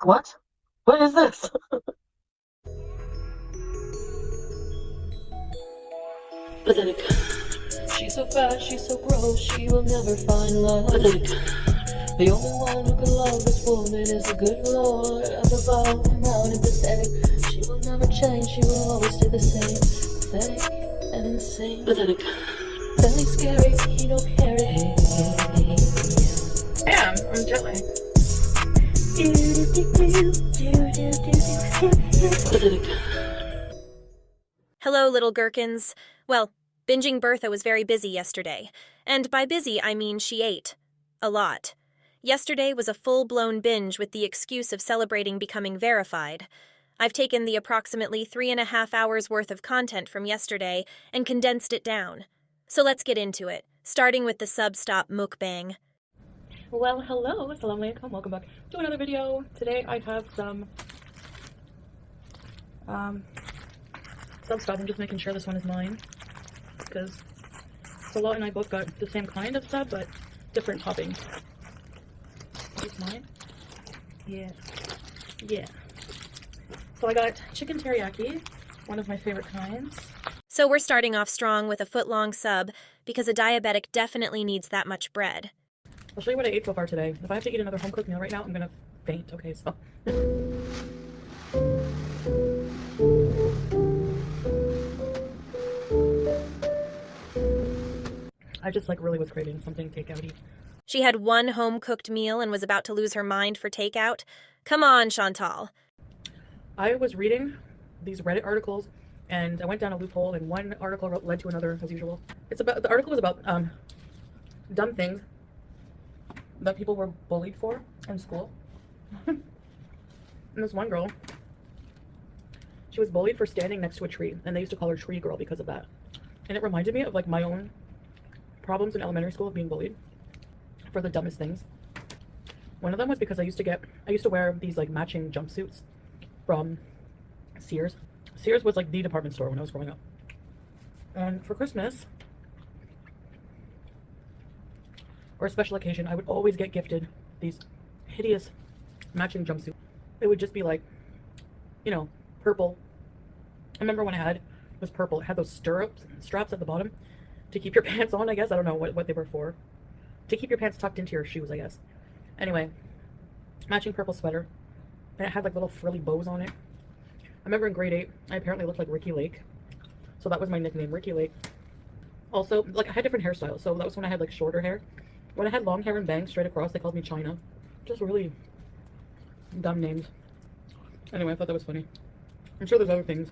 What? What is this? Pathetic. She's so fat, she's so gross, she will never find love. Pathetic. The only one who can love this woman is the good Lord up above, proud and pathetic. She will never change, she will always stay the same. Pathetic and insane. Pathetic. Very scary, he don't care it. Damn, I'm jet lagged. Pathetic. Hello, little gherkins. Well, binging Bertha was very busy yesterday. And by busy, I mean she ate. A lot. Yesterday was a full-blown binge with the excuse of celebrating becoming verified. I've taken the approximately 3.5 hours worth of content from yesterday and condensed it down. So let's get into it, starting with the sub-stop mukbang. Well, hello, assalamu alaikum, welcome back to another video. Today I have some stuff. I'm just making sure this one is mine because Salah and I both got the same kind of sub but different toppings. Is this mine? Yeah. So I got chicken teriyaki, one of my favorite kinds. So we're starting off strong with a foot-long sub because a diabetic definitely needs that much bread. I'll show you what I ate so far today. If I have to eat another home-cooked meal right now, I'm gonna faint. Okay, so I just really was craving something takeout-y. She had one home-cooked meal and was about to lose her mind for takeout? Come on, Chantal. I was reading these Reddit articles and I went down a loophole and one article led to another as usual. The article was about dumb things that people were bullied for in school. And this one girl, she was bullied for standing next to a tree and they used to call her Tree Girl because of that. And it reminded me of my own problems in elementary school of being bullied for the dumbest things. One of them was because I used to wear these matching jumpsuits from Sears. Sears was the department store when I was growing up. And for Christmas or a special occasion, I would always get gifted these hideous matching jumpsuits. It would just be purple. I remember when it was purple, it had those straps at the bottom to keep your pants on, I guess. I don't know what they were for. To keep your pants tucked into your shoes, I guess. Anyway, matching purple sweater. And it had little frilly bows on it. I remember in grade 8, I apparently looked like Ricky Lake. So that was my nickname, Ricky Lake. Also, I had different hairstyles. So that was when I had shorter hair. When I had long hair and bangs straight across, they called me China. Just really dumb names. Anyway, I thought that was funny. I'm sure there's other things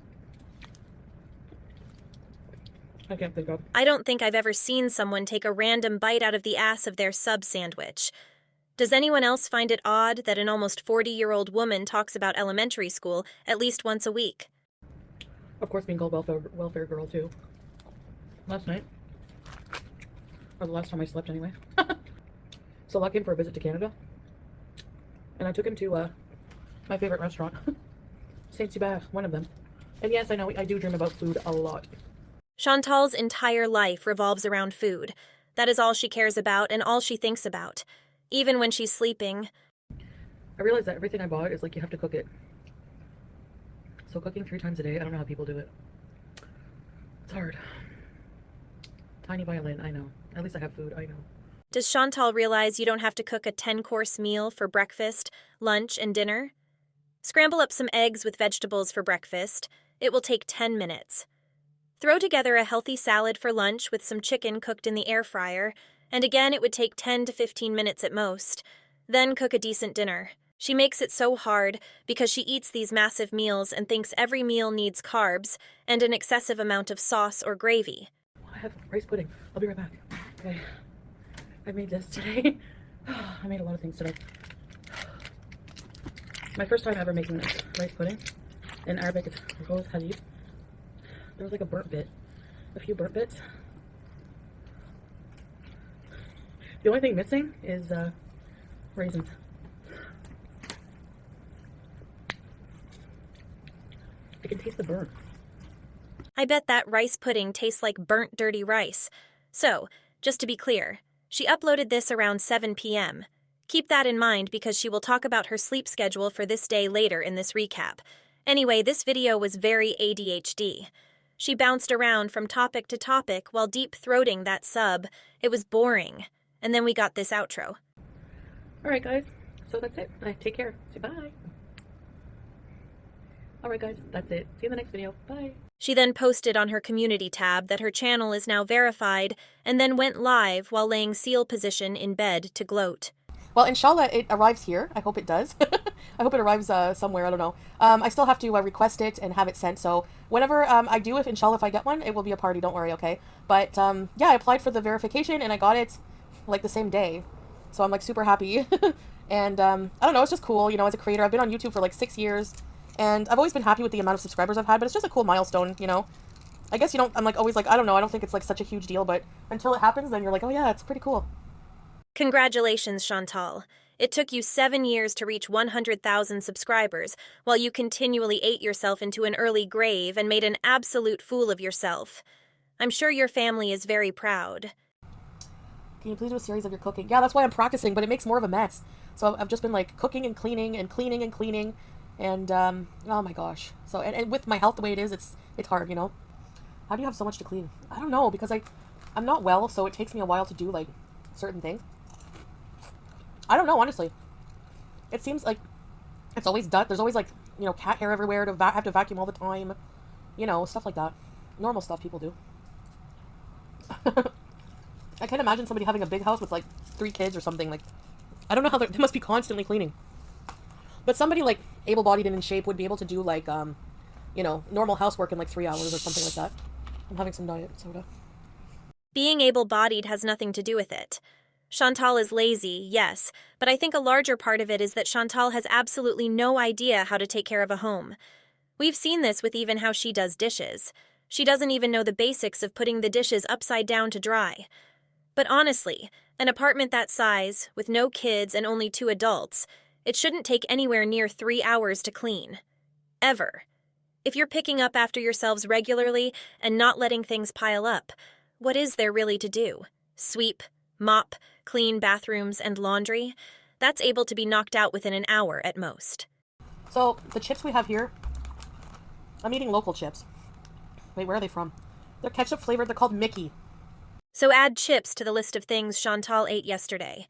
I can't think of. I don't think I've ever seen someone take a random bite out of the ass of their sub sandwich. Does anyone else find it odd that an almost 40-year-old woman talks about elementary school at least once a week? Of course, being called welfare girl too. Last night, or the last time I slept anyway. So I came for a visit to Canada, and I took him to my favorite restaurant, Saint Hubert, one of them. And yes, I know I do dream about food a lot. Chantal's entire life revolves around food. That is all she cares about and all she thinks about. Even when she's sleeping. I realized that everything I bought is you have to cook it. So cooking 3 times a day, I don't know how people do it. It's hard. Tiny violin, I know. At least I have food, I know. Does Chantal realize you don't have to cook a 10-course meal for breakfast, lunch, and dinner? Scramble up some eggs with vegetables for breakfast. It will take 10 minutes. Throw together a healthy salad for lunch with some chicken cooked in the air fryer, and again it would take 10 to 15 minutes at most. Then cook a decent dinner. She makes it so hard because she eats these massive meals and thinks every meal needs carbs and an excessive amount of sauce or gravy. I have rice pudding. I'll be right back. Okay. I made this today. I made a lot of things today. My first time ever making this rice pudding. In Arabic, it's rose halib. There was a few burnt bits. The only thing missing is raisins. I can taste the burnt. I bet that rice pudding tastes like burnt dirty rice. So, just to be clear, she uploaded this around 7 p.m. Keep that in mind because she will talk about her sleep schedule for this day later in this recap. Anyway, this video was very ADHD. She bounced around from topic to topic while deep-throating that sub. It was boring. And then we got this outro. Alright guys, so that's it. Take care. Say bye. Alright guys, that's it. See you in the next video. Bye. She then posted on her community tab that her channel is now verified and then went live while laying seal position in bed to gloat. Well, inshallah, it arrives here. I hope it does. I hope it arrives somewhere. I don't know. I still have to request it and have it sent. So whenever I do, inshallah, if I get one, it will be a party. Don't worry, okay? But yeah, I applied for the verification and I got it like the same day. So I'm like super happy. And I don't know, it's just cool. You know, as a creator, I've been on YouTube for like 6 years. And I've always been happy with the amount of subscribers I've had. But it's just a cool milestone, you know? I guess you don't, I'm like always like, I don't know. I don't think it's like such a huge deal. But until it happens, then you're like, oh yeah, it's pretty cool. Congratulations, Chantal. It took you 7 years to reach 100,000 subscribers, while you continually ate yourself into an early grave and made an absolute fool of yourself. I'm sure your family is very proud. Can you please do a series of your cooking? Yeah, that's why I'm practicing, but it makes more of a mess. So I've just been like cooking and cleaning and cleaning and cleaning. And, oh my gosh. So, and with my health the way it is, it's hard, you know? How do you have so much to clean? I don't know, because I'm not well, so it takes me a while to do like certain things. I don't know, honestly. It seems like it's always done. There's always like, you know, cat hair everywhere to have to vacuum all the time. You know, stuff like that. Normal stuff people do. I can't imagine somebody having a big house with like 3 kids or something. Like, I don't know how they must be constantly cleaning. But somebody like able-bodied and in shape would be able to do like, you know, normal housework in like 3 hours or something like that. I'm having some diet soda. Being able-bodied has nothing to do with it. Chantal is lazy, yes, but I think a larger part of it is that Chantal has absolutely no idea how to take care of a home. We've seen this with even how she does dishes. She doesn't even know the basics of putting the dishes upside down to dry. But honestly, an apartment that size, with no kids and only 2 adults, it shouldn't take anywhere near 3 hours to clean. Ever. If you're picking up after yourselves regularly and not letting things pile up, what is there really to do? Sweep, mop, clean bathrooms, and laundry? That's able to be knocked out within an hour at most. So, the chips we have here, I'm eating local chips. Wait, where are they from? They're ketchup flavored, they're called Mickey. So add chips to the list of things Chantal ate yesterday.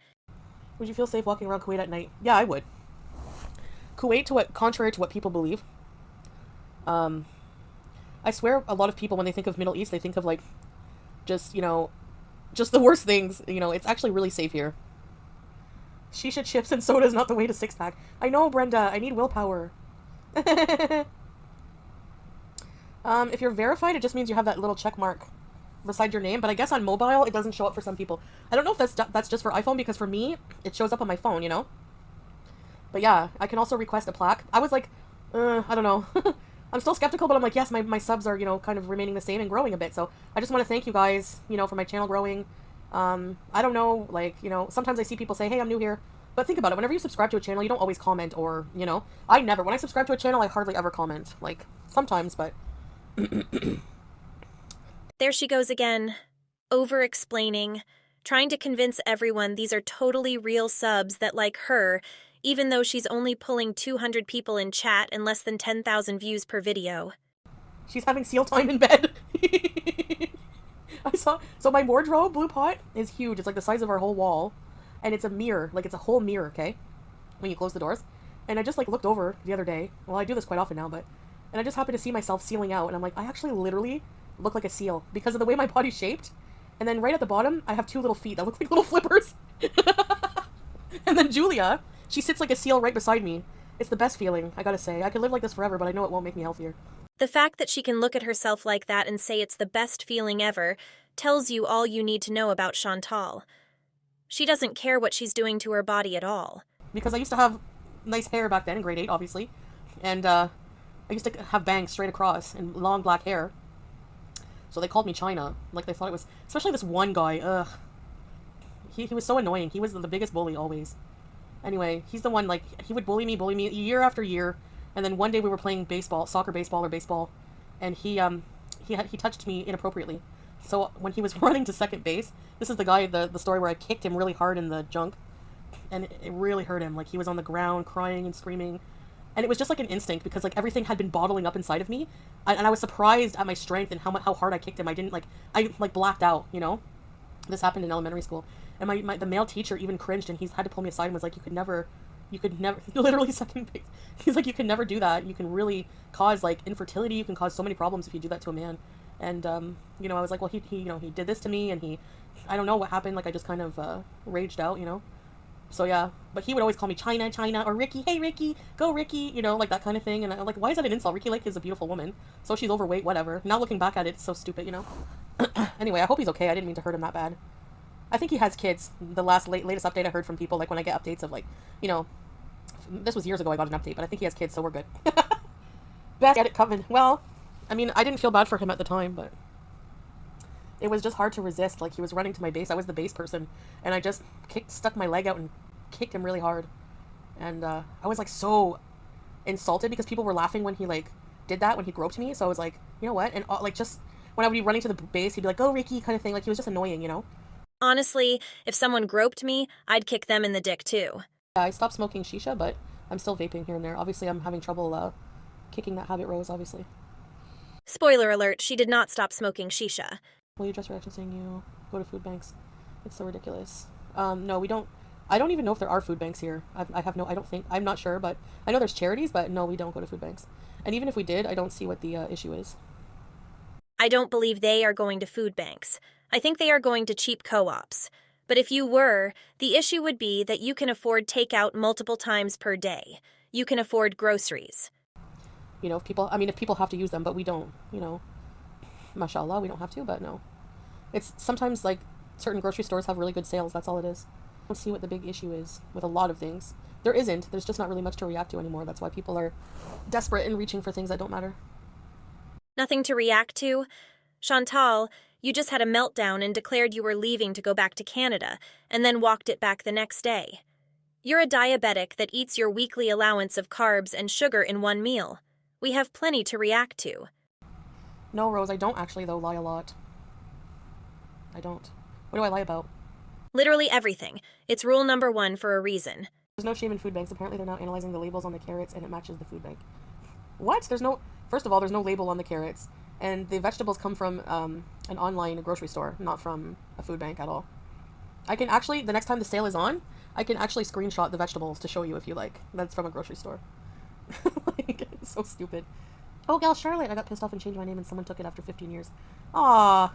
Would you feel safe walking around Kuwait at night? Yeah, I would. Kuwait, contrary to what people believe, I swear a lot of people, when they think of Middle East, they think of like, just, you know, just the worst things. You know, it's actually really safe here. Shisha chips and soda is not the way to 6-pack. I know, Brenda. I need willpower. If you're verified, it just means you have that little check mark beside your name. But I guess on mobile, it doesn't show up for some people. I don't know if that's just for iPhone, because for me, it shows up on my phone, you know? But yeah, I can also request a plaque. I was like, I don't know. I'm still skeptical, but I'm like, yes, my subs are, you know, kind of remaining the same and growing a bit. So I just want to thank you guys, you know, for my channel growing. I don't know, like, you know, sometimes I see people say, hey, I'm new here. But think about it. Whenever you subscribe to a channel, you don't always comment or, you know. I never. When I subscribe to a channel, I hardly ever comment. Like, sometimes, but... There she goes again. Over-explaining. Trying to convince everyone these are totally real subs that like her, even though she's only pulling 200 people in chat and less than 10,000 views per video. She's having seal time in bed. So my wardrobe, Blue Pot, is huge. It's like the size of our whole wall. And it's a mirror. Like, it's a whole mirror, okay? When you close the doors. And I just, like, looked over the other day. Well, I do this quite often now, but... And I just happened to see myself sealing out. And I'm like, I actually literally look like a seal. Because of the way my body's shaped. And then right at the bottom, I have 2 little feet that look like little flippers. And then Julia... She sits like a seal right beside me. It's the best feeling, I gotta say. I could live like this forever, but I know it won't make me healthier. The fact that she can look at herself like that and say it's the best feeling ever tells you all you need to know about Chantal. She doesn't care what she's doing to her body at all. Because I used to have nice hair back then in grade 8, obviously. And I used to have bangs straight across and long black hair. So they called me China. Like they thought it was... Especially this one guy, ugh. He was so annoying. He was the biggest bully always. Anyway, he's the one, like, he would bully me year after year, and then one day we were playing baseball, baseball, and he touched me inappropriately. So when he was running to second base, this is the guy, the story where I kicked him really hard in the junk, and it really hurt him. Like, he was on the ground crying and screaming, and it was just like an instinct because like everything had been bottling up inside of me, and I was surprised at my strength and how hard I kicked him. I like blacked out, you know. This happened in elementary school, and the male teacher even cringed, and he's had to pull me aside and was like, you could never literally second base. He's like, you can never do that. You can really cause like infertility. You can cause so many problems if you do that to a man. And you know, I was like, well, he you know, he did this to me, and I don't know what happened. Like, I just kind of raged out, you know. So yeah, but he would always call me China, China, or Ricky. Hey, Ricky, go Ricky, you know, like that kind of thing. And I'm like, why is that an insult? Ricky Lake is a beautiful woman, so she's overweight, whatever. Now looking back at it, it's so stupid, you know. Anyway, I hope he's okay. I didn't mean to hurt him that bad. I think he has kids. The latest update I heard from people, like when I get updates of like, you know, this was years ago I got an update, but I think he has kids, so we're good. Best get it coming. Well, I mean, I didn't feel bad for him at the time, but it was just hard to resist. Like, he was running to my base. I was the base person, and I just stuck my leg out and kicked him really hard. And I was like so insulted because people were laughing when he like did that, when he groped me. So I was like, you know what? And like, just when I would be running to the base, he'd be like, "Go, Ricky," kind of thing. Like, he was just annoying, you know. Honestly, if someone groped me, I'd kick them in the dick too. I stopped smoking shisha, but I'm still vaping here and there. Obviously, I'm having trouble kicking that habit, Rose, obviously. Spoiler alert, she did not stop smoking shisha. Will you just reaction saying you go to food banks? It's so ridiculous. No, we don't. I don't even know if there are food banks here. I have no, I don't think, I'm not sure, but I know there's charities, but no, we don't go to food banks. And even if we did, I don't see what the issue is. I don't believe they are going to food banks. I think they are going to cheap co-ops. But if you were, the issue would be that you can afford takeout multiple times per day. You can afford groceries. You know, if people have to use them, but we don't, you know, mashallah, we don't have to, but no. It's sometimes like certain grocery stores have really good sales. That's all it is. I don't see what the big issue is with a lot of things. There isn't. There's just not really much to react to anymore. That's why people are desperate and reaching for things that don't matter. Nothing to react to? Chantal, you just had a meltdown and declared you were leaving to go back to Canada, and then walked it back the next day. You're a diabetic that eats your weekly allowance of carbs and sugar in one meal. We have plenty to react to. No, Rose, I don't actually, though, lie a lot. I don't. What do I lie about? Literally everything. It's rule number 1 for a reason. There's no shame in food banks. Apparently they're now analyzing the labels on the carrots and it matches the food bank. What? First of all, there's no label on the carrots. And the vegetables come from an online grocery store, not from a food bank at all. I can actually, the next time the sale is on, I can actually screenshot the vegetables to show you if you like. That's from a grocery store. Like, it's so stupid. Oh, gal Charlotte, I got pissed off and changed my name and someone took it after 15 years. Aw.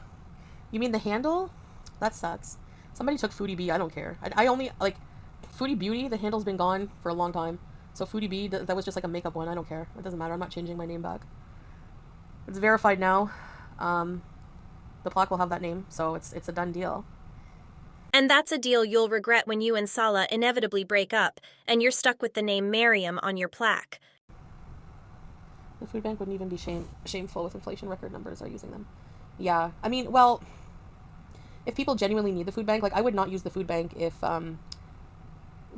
You mean the handle? That sucks. Somebody took Foodie B, I don't care. I only, like, Foodie Beauty, the handle's been gone for a long time. So Foodie B, that was just like a makeup one, I don't care. It doesn't matter, I'm not changing my name back. It's verified now. The plaque will have that name, so it's a done deal. And that's a deal you'll regret when you and Salah inevitably break up, and you're stuck with the name Mariam on your plaque. The food bank wouldn't even be shameful with inflation record numbers are using them. Yeah, I mean, well, if people genuinely need the food bank, like, I would not use the food bank if,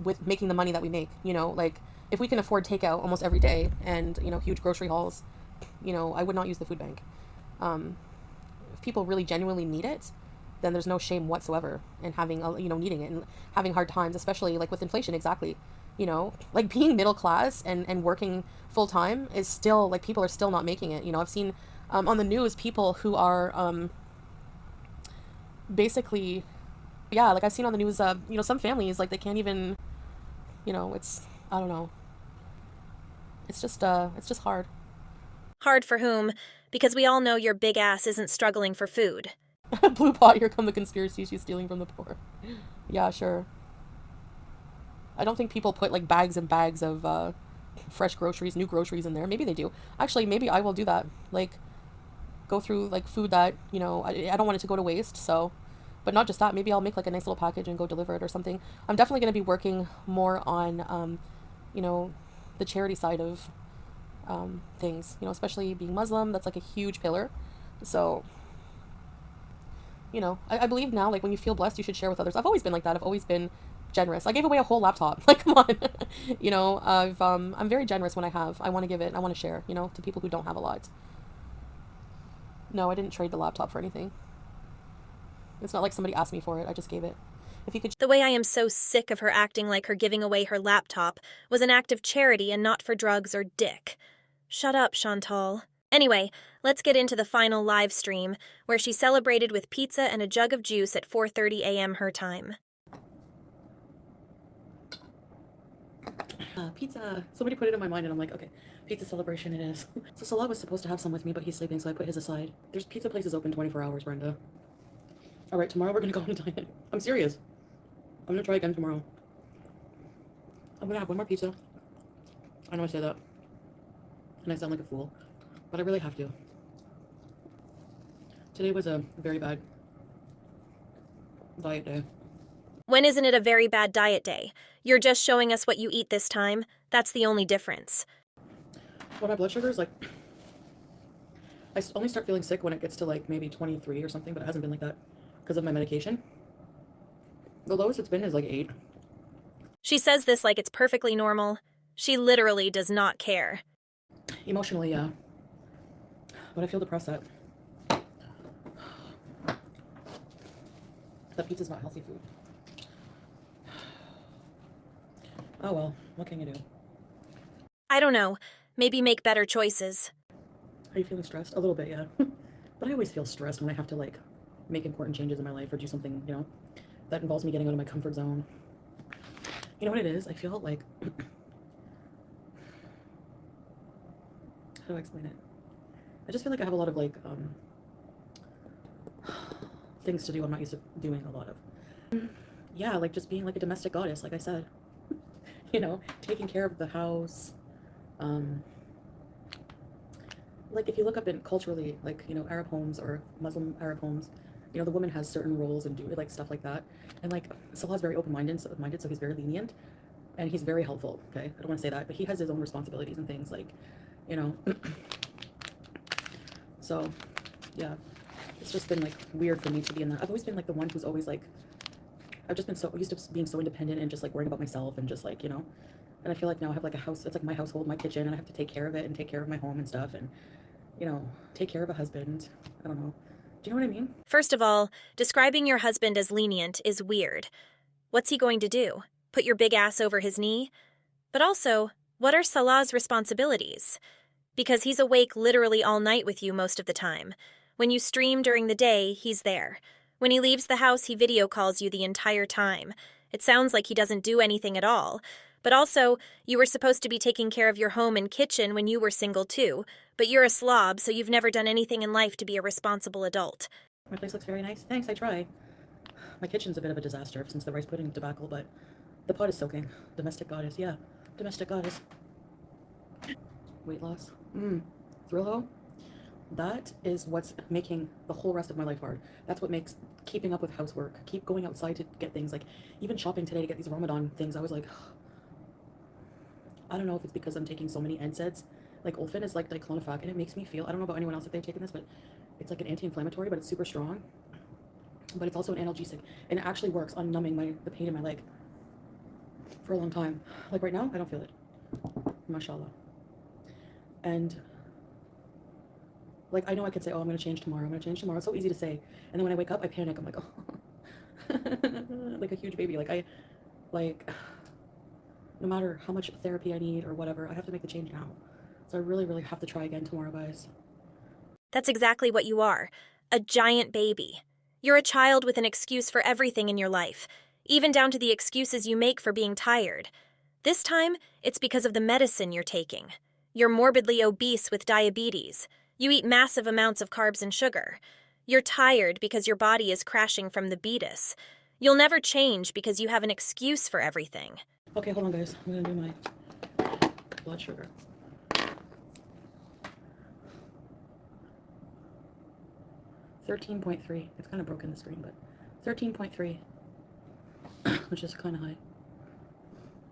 with making the money that we make, you know, like, if we can afford takeout almost every day and, you know, huge grocery hauls, you know, I would not use the food bank. If people really genuinely need it, then there's no shame whatsoever in having, you know, needing it and having hard times, especially like with inflation. Exactly. You know, like being middle class and working full time is still, like, people are still not making it. You know, I've seen on the news people who are basically, yeah, like I've seen on the news, you know, some families, like, they can't even, you know, I don't know. It's just hard. Hard for whom? Because we all know your big ass isn't struggling for food. Blue pot, here come the conspiracies, she's stealing from the poor. Yeah, sure. I don't think people put like bags and bags of fresh groceries, new groceries in there. Maybe they do. Actually, maybe I will do that. Like, go through like food that, you know, I don't want it to go to waste. So, but not just that, maybe I'll make like a nice little package and go deliver it or something. I'm definitely going to be working more on, you know, the charity side of things, you know, especially being Muslim. That's like a huge pillar. So, you know, I believe now, like, when you feel blessed, you should share with others. I've always been like that. I've always been generous. I gave away a whole laptop. Like, come on. You know, I'm very generous when I want to give it. I want to share, you know, to people who don't have a lot. No, I didn't trade the laptop for anything. It's not like somebody asked me for it. I just gave it. If you could. The way I am so sick of her acting like her giving away her laptop was an act of charity and not for drugs or dick. Shut up, Chantal. Anyway, let's get into the final live stream, where she celebrated with pizza and a jug of juice at 4:30 a.m. her time. Pizza. Somebody put it in my mind and I'm like, okay, pizza celebration it is. So Salah was supposed to have some with me, but he's sleeping, so I put his aside. There's pizza places open 24 hours, Brenda. All right, tomorrow we're gonna go on a diet. I'm serious. I'm gonna try again tomorrow. I'm gonna have one more pizza. I know I say that, and I sound like a fool, but I really have to. Today was a very bad diet day. When isn't it a very bad diet day? You're just showing us what you eat this time. That's the only difference. Well, my blood sugar is like, I only start feeling sick when it gets to like maybe 23 or something, but it hasn't been like that because of my medication. The lowest it's been is like 8. She says this like it's perfectly normal. She literally does not care. Emotionally, yeah. But I feel depressed that pizza's not healthy food. Oh well, what can you do? I don't know. Maybe make better choices. Are you feeling stressed? A little bit, yeah. But I always feel stressed when I have to like make important changes in my life or do something, you know, that involves me getting out of my comfort zone. You know what it is? I feel like, how do I explain it? I just feel like I have a lot of like things to do I'm not used to doing a lot of. Yeah, like just being like a domestic goddess, like I said. You know, taking care of the house. Like if you look up in culturally, like, you know, Arab homes or Muslim Arab homes, you know, the woman has certain roles and do like stuff like that. And like Salah's very open-minded, so he's very lenient and he's very helpful. Okay, I don't want to say that, but he has his own responsibilities and things, like, you know. So yeah, it's just been like weird for me to be in that. I've always been like the one who's always like, I've just been so used to being so independent and just like worrying about myself and just like, you know. And I feel like now I have like a house, it's like my household, my kitchen, and I have to take care of it and take care of my home and stuff, and, you know, take care of a husband. I don't know. Do you know what I mean? First of all, describing your husband as lenient is weird. What's he going to do? Put your big ass over his knee? But also, what are Salah's responsibilities? Because he's awake literally all night with you most of the time. When you stream during the day, he's there. When he leaves the house, he video calls you the entire time. It sounds like he doesn't do anything at all. But also, you were supposed to be taking care of your home and kitchen when you were single too, but you're a slob, so you've never done anything in life to be a responsible adult. My place looks very nice. Thanks, I try. My kitchen's a bit of a disaster since the rice pudding debacle, but the pot is soaking. Domestic goddess, yeah. Domestic goddess. Weight loss. Thrill ho. That is what's making the whole rest of my life hard. That's what makes keeping up with housework, keep going outside to get things, like even shopping today to get these Ramadan things. I was like, I don't know if it's because I'm taking so many NSAIDs. Like Olfen is like diclonophac, and it makes me feel, I don't know about anyone else if they've taken this, but it's like an anti-inflammatory, but it's super strong. But it's also an analgesic, and it actually works on numbing the pain in my leg for a long time. Like right now, I don't feel it. Mashallah. And like, I know I could say, oh, I'm going to change tomorrow. I'm going to change tomorrow. It's so easy to say. And then when I wake up, I panic. I'm like, oh, like a huge baby. Like, no matter how much therapy I need or whatever, I have to make the change now. So I really, really have to try again tomorrow, guys. That's exactly what you are. A giant baby. You're a child with an excuse for everything in your life, even down to the excuses you make for being tired. This time, it's because of the medicine you're taking. You're morbidly obese with diabetes. You eat massive amounts of carbs and sugar. You're tired because your body is crashing from the beatus. You'll never change because you have an excuse for everything. Okay, hold on, guys. I'm going to do my blood sugar. .3. It's kind of broken the screen, but 13.3, which is kind of high.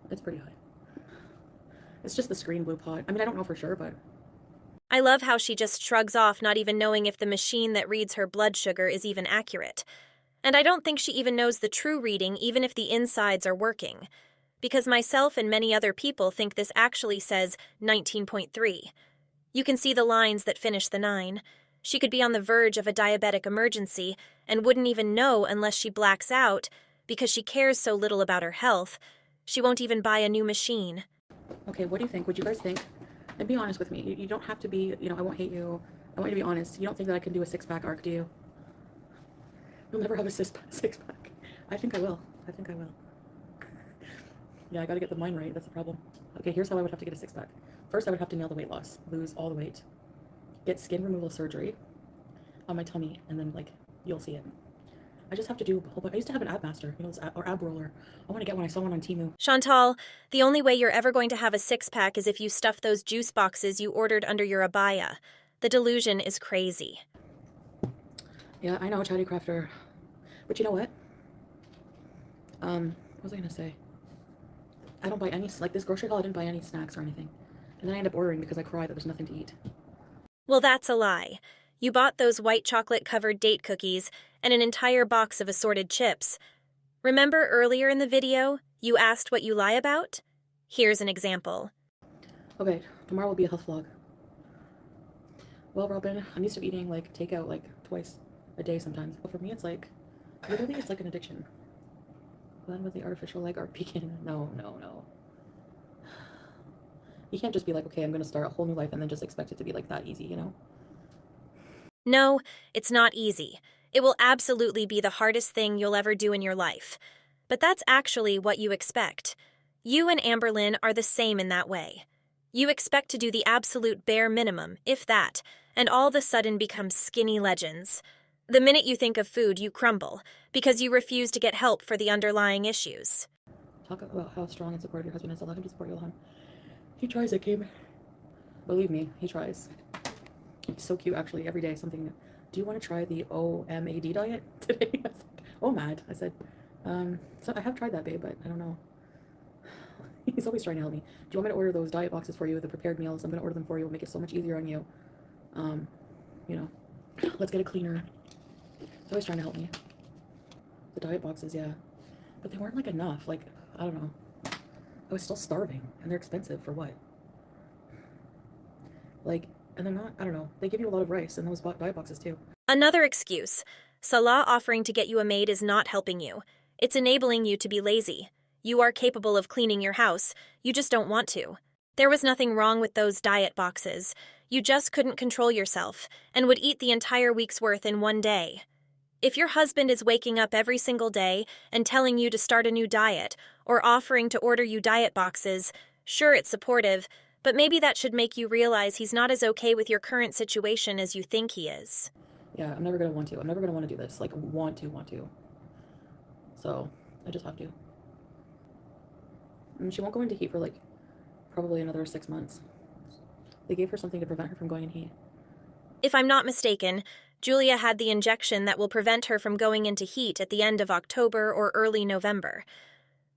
It's pretty high. It's just the screen blew pot. I mean, I don't know for sure, but I love how she just shrugs off, not even knowing if the machine that reads her blood sugar is even accurate. And I don't think she even knows the true reading, even if the insides are working. Because myself and many other people think this actually says 19.3. You can see the lines that finish the 9. She could be on the verge of a diabetic emergency and wouldn't even know unless she blacks out because she cares so little about her health, she won't even buy a new machine. Okay, what do you think? Would you guys think? And be honest with me. You don't have to be, I won't hate you. I want you to be honest. You don't think that I can do a 6-pack arc, do you? You'll never have a 6-pack. I think I will. I think I will. Yeah, I gotta get the mind right. That's the problem. Okay, here's how I would have to get a 6-pack. First, I would have to nail the weight loss. Lose all the weight. Get skin removal surgery on my tummy, and then, like, you'll see it. I just have to do a whole bunch. I used to have an ab master, or ab roller. I want to get one. I saw one on Temu. Chantal, the only way you're ever going to have a 6-pack is if you stuff those juice boxes you ordered under your abaya. The delusion is crazy. Yeah, I know, Chatty Crafter. But you know what? What was I gonna say? I don't buy any, like, this grocery haul, I didn't buy any snacks or anything. And then I end up ordering because I cry that there's nothing to eat. Well, that's a lie. You bought those white chocolate-covered date cookies and an entire box of assorted chips. Remember earlier in the video, you asked what you lie about? Here's an example. Okay, tomorrow will be a health vlog. Well, Robin, I'm used to eating, like, takeout, like, twice a day sometimes. But for me, it's like, literally, it's like an addiction. Blend with the artificial leg art beacon. No. You can't just be like, okay, I'm going to start a whole new life and then just expect it to be, like, that easy, you know? No, it's not easy. It will absolutely be the hardest thing you'll ever do in your life. But that's actually what you expect. You and Amberlynn are the same in that way. You expect to do the absolute bare minimum, if that, and all of a sudden become skinny legends. The minute you think of food, you crumble, because you refuse to get help for the underlying issues. Talk about how strong and supportive your husband is. Allow him to support you, Ilhan. He tries it, Kim. Believe me, he tries. He's so cute, actually, every day, something new. Do you want to try the OMAD diet today? I was like, OMAD. I said, so I have tried that, babe, but I don't know. He's always trying to help me. Do you want me to order those diet boxes for you, the prepared meals? I'm going to order them for you. It'll make it so much easier on you. Let's get a cleaner. He's always trying to help me. The diet boxes, yeah. But they weren't, like, enough. Like, I don't know. I was still starving, and they're expensive for what? Like, and they're not, I don't know. They give you a lot of rice in those diet boxes, too. Another excuse. Salah offering to get you a maid is not helping you. It's enabling you to be lazy. You are capable of cleaning your house. You just don't want to. There was nothing wrong with those diet boxes. You just couldn't control yourself and would eat the entire week's worth in one day. If your husband is waking up every single day and telling you to start a new diet or offering to order you diet boxes, sure, it's supportive, but maybe that should make you realize he's not as okay with your current situation as you think he is. Yeah, I'm never going to want to. I'm never going to want to do this. Like, want to. So, I just have to. And she won't go into heat for, like, probably another 6 months. They gave her something to prevent her from going in heat. If I'm not mistaken, Julia had the injection that will prevent her from going into heat at the end of October or early November.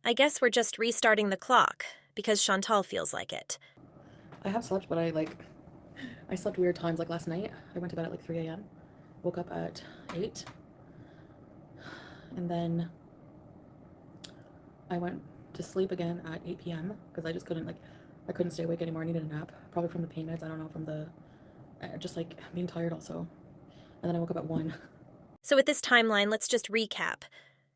I guess we're just restarting the clock, because Chantal feels like it. I have slept, but I slept weird times. Like last night, I went to bed at like 3 a.m. Woke up at 8. And then I went to sleep again at 8 p.m. because I just couldn't, I couldn't stay awake anymore. I needed a nap. Probably from the pain meds. I don't know, from the, just like being tired also. And then I woke up at 1. So with this timeline, let's just recap.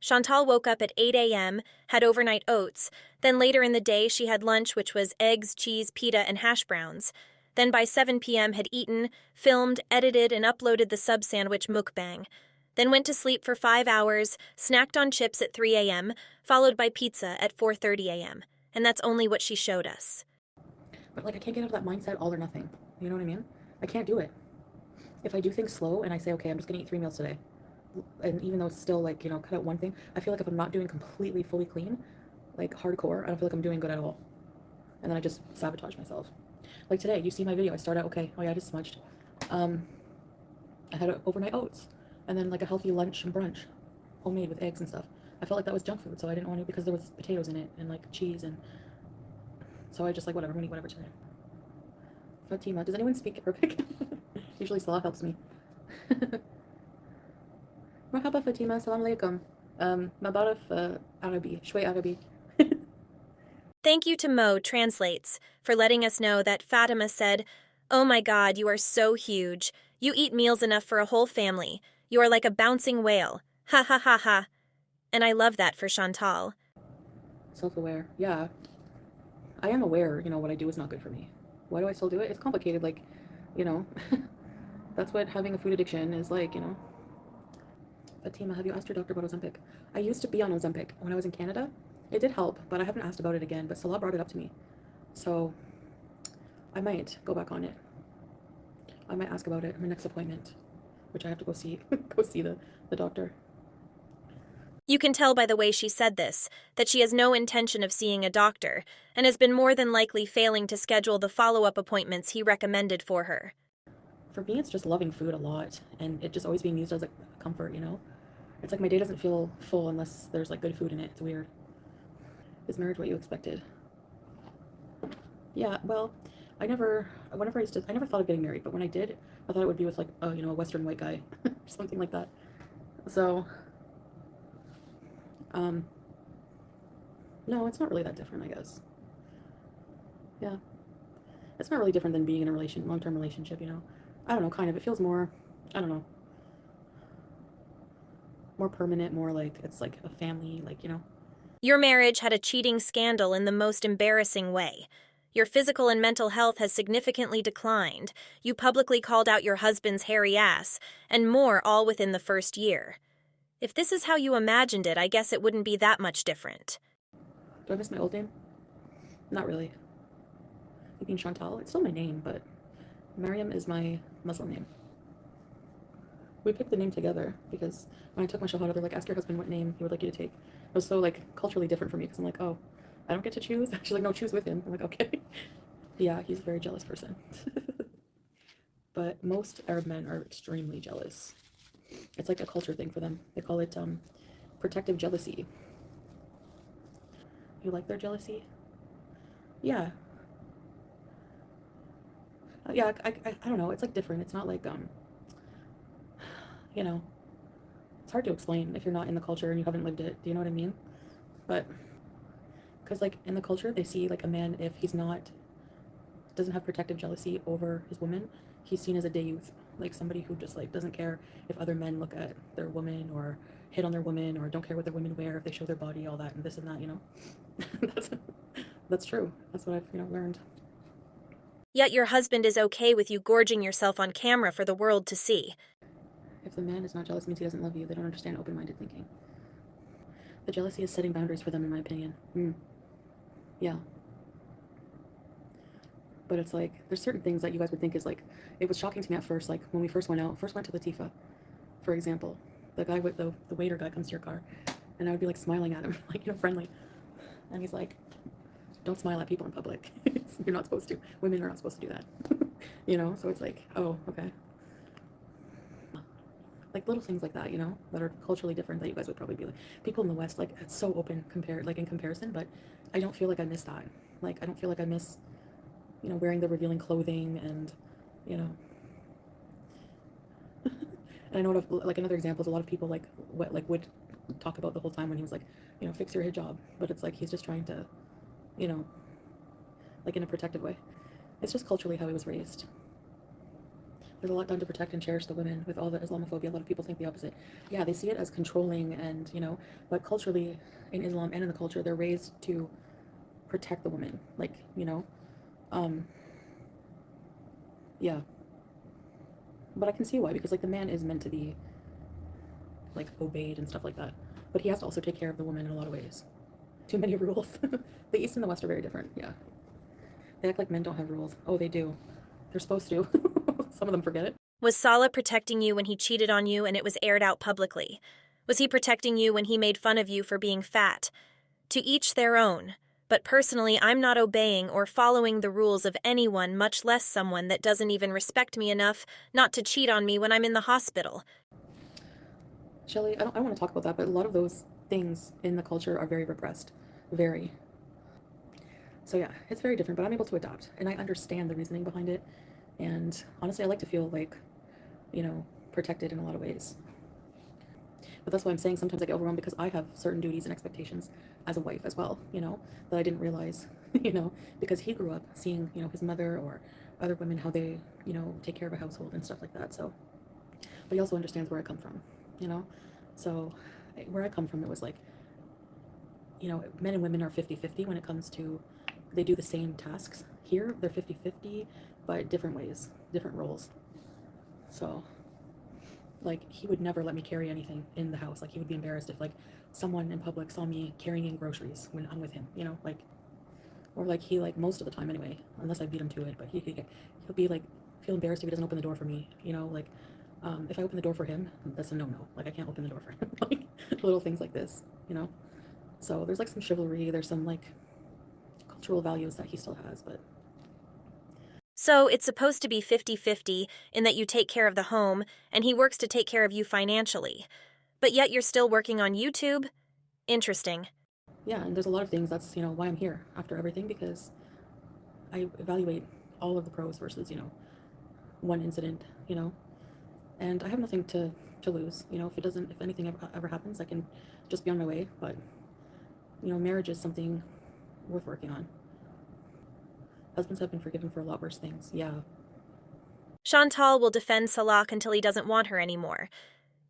Chantal woke up at 8 a.m., had overnight oats. Then later in the day, she had lunch, which was eggs, cheese, pita, and hash browns. Then by 7 p.m. had eaten, filmed, edited, and uploaded the sub-sandwich mukbang. Then went to sleep for 5 hours, snacked on chips at 3 a.m., followed by pizza at 4:30 a.m. And that's only what she showed us. But, I can't get out of that mindset all or nothing. You know what I mean? I can't do it. If I do things slow and I say, okay, I'm just going to eat 3 meals today, and even though it's still, cut out one thing, I feel like if I'm not doing completely, fully clean, hardcore, I don't feel like I'm doing good at all. And then I just sabotage myself. Like today, you see my video, I start out, okay, oh yeah, I just smudged. I had overnight oats, and then, a healthy lunch and brunch, homemade with eggs and stuff. I felt like that was junk food, so I didn't want to because there was potatoes in it, and, cheese, and so I just, whatever, I'm gonna eat whatever today. Fatima, does anyone speak Arabic? Usually Salah helps me. Marhaba Fatima, salam alaikum. Ma baraf Arabi, shway Arabi. Thank you to Mo Translates for letting us know that Fatima said, "Oh my God, you are so huge. You eat meals enough for a whole family. You are like a bouncing whale. Ha ha ha ha." and I love that for Chantal. Self-aware. Yeah. I am aware, what I do is not good for me. Why do I still do it? It's complicated, like, you know, that's what having a food addiction is like. Fatima, have you asked your doctor about Ozempic? I used to be on Ozempic when I was in Canada. It did help, but I haven't asked about it again, but Salah brought it up to me. So I might go back on it. I might ask about it at my next appointment, which I have to go see the doctor. You can tell by the way she said this that she has no intention of seeing a doctor and has been more than likely failing to schedule the follow-up appointments he recommended for her. For me, it's just loving food a lot, and it just always being used as a comfort. It's like my day doesn't feel full unless there's like good food in it. It's weird. Is marriage what you expected? Yeah, well, I never thought of getting married, but when I did, I thought it would be with like a Western white guy, or something like that. So, no, it's not really that different, I guess. Yeah, it's not really different than being in a long-term relationship. I don't know, kind of. It feels more, I don't know, more permanent, more like it's like a family, like. Your marriage had a cheating scandal in the most embarrassing way. Your physical and mental health has significantly declined. You publicly called out your husband's hairy ass, and more all within the first year. If this is how you imagined it, I guess it wouldn't be that much different. Do I miss my old name? Not really. You mean Chantal? It's still my name, but Mariam is my Muslim name. We picked the name together because when I took my shahada, they're like, ask your husband what name he would like you to take. It was so like culturally different for me because I'm like, oh, I don't get to choose. She's like, no, choose with him. I'm like, okay. Yeah, he's a very jealous person. But most Arab men are extremely jealous. It's like a culture thing for them. They call it protective jealousy. You like their jealousy? Yeah. Yeah, I don't know. It's like different. It's not like you know, it's hard to explain if you're not in the culture and you haven't lived it. Do you know what I mean? But because like in the culture, they see like a man, if he's not doesn't have protective jealousy over his woman, he's seen as a dayuth, like somebody who just like doesn't care if other men look at their woman or hit on their women or don't care what their women wear, if they show their body, all that and this and that. That's true. That's what I've learned. Yet your husband is okay with you gorging yourself on camera for the world to see. If the man is not jealous, it means he doesn't love you. They don't understand open-minded thinking. The jealousy is setting boundaries for them, in my opinion. Yeah. But it's like, there's certain things that you guys would think is like, it was shocking to me at first, like when we first went to Latifa, for example. The guy with the waiter guy comes to your car, and I would be like smiling at him, like, friendly. And he's like, don't smile at people in public. You're not supposed to. Women are not supposed to do that. So it's like, oh, okay. Like little things like that, that are culturally different that you guys would probably be like. People in the West, like, it's so open in comparison, but I don't feel like I miss that. Like, I don't feel like I miss, wearing the revealing clothing and, and I know like another example is a lot of people would talk about the whole time when he was like, fix your hijab, but it's like he's just trying to, like in a protective way. It's just culturally how he was raised. There's a lot done to protect and cherish the women with all the Islamophobia. A lot of people think the opposite. Yeah, they see it as controlling and, but culturally in Islam and in the culture, they're raised to protect the woman. Like, yeah. But I can see why, because like the man is meant to be like obeyed and stuff like that. But he has to also take care of the woman in a lot of ways. Too many rules. The East and the West are very different, yeah. They act like men don't have rules. Oh, they do. They're supposed to. Some of them forget it. Was Salah protecting you when he cheated on you and it was aired out publicly? Was he protecting you when he made fun of you for being fat? To each their own. But personally, I'm not obeying or following the rules of anyone, much less someone that doesn't even respect me enough not to cheat on me when I'm in the hospital. Shelly, I don't want to talk about that, but a lot of those things in the culture are very repressed. Very. So yeah, it's very different, but I'm able to adapt, and I understand the reasoning behind it. And honestly, I like to feel like, protected in a lot of ways. But that's why I'm saying sometimes I get overwhelmed because I have certain duties and expectations as a wife as well, that I didn't realize, because he grew up seeing, his mother or other women, how they, take care of a household and stuff like that. So, but he also understands where I come from, so where I come from, it was like, you know, men and women are 50-50 when it comes to, they do the same tasks. Here, they're 50-50, but different ways, different roles. So, like, he would never let me carry anything in the house. Like, he would be embarrassed if, like, someone in public saw me carrying in groceries when I'm with him, you know, like, or like he, like, most of the time anyway, unless I beat him to it, but he'll be like, feel embarrassed if he doesn't open the door for me, you know, like, if I open the door for him, that's a no-no. Like, I can't open the door for him. Like, little things like this, you know. So there's like some chivalry, there's some like cultural values that he still has, but. So it's supposed to be 50-50 in that you take care of the home and he works to take care of you financially. But yet you're still working on YouTube? Interesting. Yeah, and there's a lot of things, that's, you know, why I'm here after everything, because I evaluate all of the pros versus, you know, one incident, you know, and I have nothing to lose, you know. If anything ever happens, I can just be on my way. But, you know, marriage is something worth working on. Husbands have been forgiven for a lot worse things, yeah. Chantal will defend Salak until he doesn't want her anymore.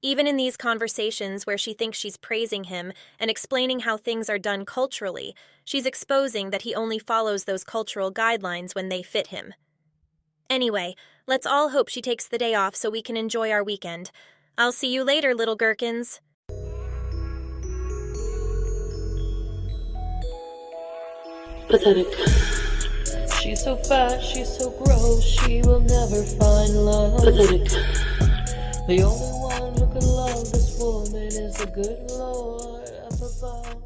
Even in these conversations where she thinks she's praising him and explaining how things are done culturally, she's exposing that he only follows those cultural guidelines when they fit him. Anyway, let's all hope she takes the day off so we can enjoy our weekend. I'll see you later, little gherkins. Pathetic. She's so fat, she's so gross, she will never find love. Pathetic. The only one who can love this woman is the good Lord up above.